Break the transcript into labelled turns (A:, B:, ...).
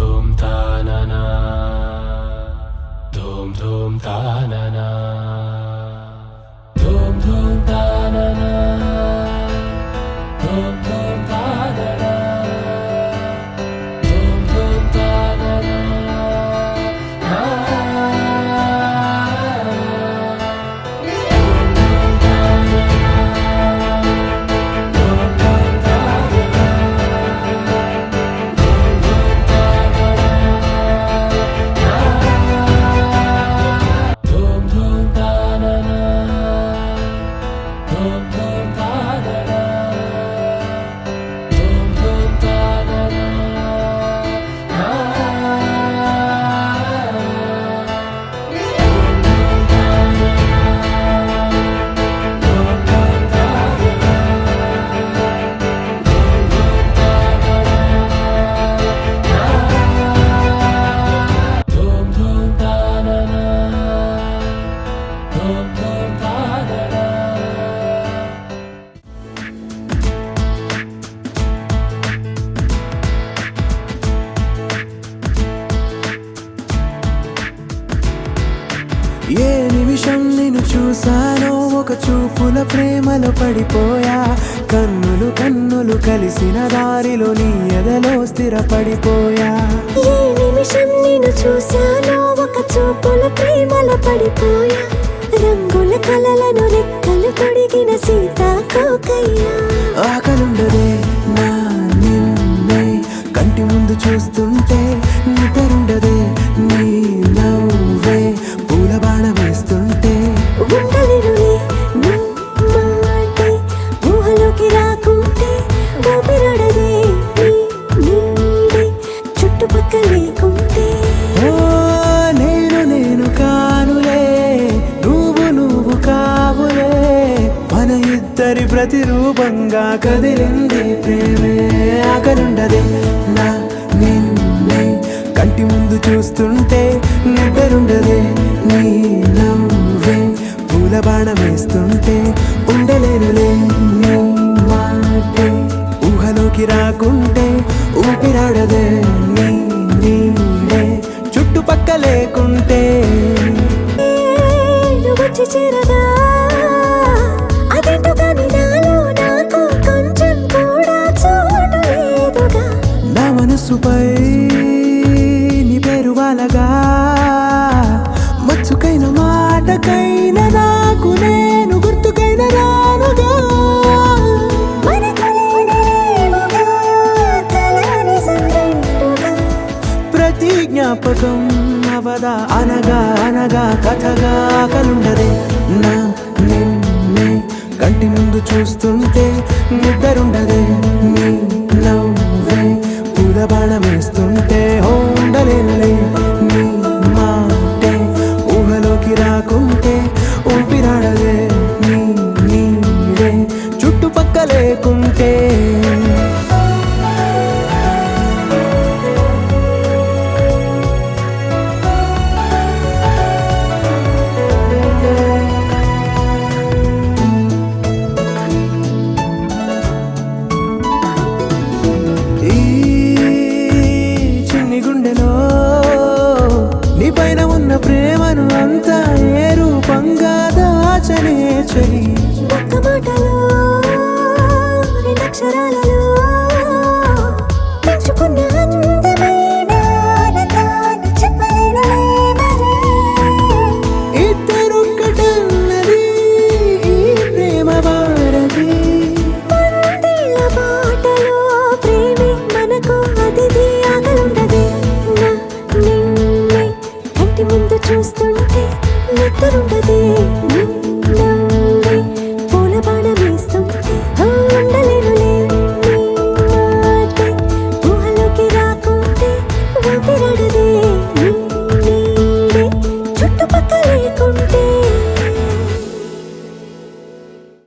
A: धूम तानना धूम धूम तानना धूम धूम तानना धूम धूम तानना धूम धूम तानना
B: ఏ నిమిషం నిన్ను చూసానో ఒక చూపుల ప్రేమలో పడిపోయా కన్నులు కన్నులు కలిసిన దారిలో నీ ఎదలో స్థిరపడిపోయా
C: ఏ నిమిషం నిన్ను చూసానో ఒక చూపుల ప్రేమలో పడిపోయా రంగుల కలలను రెక్కలు తొడిగిన సీతాకోకయ్యా
B: ఆకలుండదే నా నిన్నే కంటి ముందు చూస్తుంటే నిద్రుండదే నీ నవ్వే పూల బాణ వేస్తుంటే
C: ఉండలేనులే నీ మాటే ఊహలోకి రాకుంటే ఊపిరాడదే నీ నీడే చుట్టుపక్కల లేకుంటే
B: ఓ నేను కానులే నువ్వు కావులే మన ఇద్దరి ప్రతిరూపంగా కదిలింది ప్రేమే ఆకలుండదే నా నిన్నే కంటి ముందు చూస్తుంటే నిద్రుండదే నీ నవ్వే పూల బాణ వేస్తుంటే ఉండలేనులే నీ మాటే ఊహలోకి రాకుంటే ఊపిరాడదే నీ నీడే చుట్టుపక్క లేకుంటే
C: నువ్వు వచ్చి చేరగా అదేంటో కానీ నాలో నాకు కొంచెం కూడా చోటు లేదుగా
B: నా మనసుపై నీ పేరు వాలగా మచ్చుకైన మాటకైన నాకు నేను గుర్తుకైన రానుగా
C: మనకులేనిలేవుగా కలని సందెంటుగా
B: ప్రతి జ్ఞాపకం అవదా అనగా అనగా కథగా కలుండదే నా నిన్నే కంటి ముందు చూస్తుంటే నిద్రుండదే నీ నవ్వే పూల బాణం వేస్తుంటే ఉండలేనులే నీ మాటే ఊహలోకి రాకుంటే ఊపిరాడదే నీ నీడే చుట్టుపక్క లేకుంటే ఈ చిన్ని గుండెలో నీ పైన ఉన్న ప్రేమను అంతా ఏ రూపంగా దాచనే చలి
C: ఒక్క మాటలో రెండక్షరాలలో పెంచుకున్న అందమైన ఆనందాన్ని చెప్పలేనులే మరి
B: ఇద్దరొక్కటన్నది ఈ ప్రేమ భారతి
C: పందిళ్ళ బాటలో ప్రేమే మనకు అతిథి ఆగలుండదే నా నిన్నే కంటి ముందు చూస్తుంటే నిద్రుండదే నీ నవ్వే పూల బాణ వేస్తుంటే ఉండలేనులే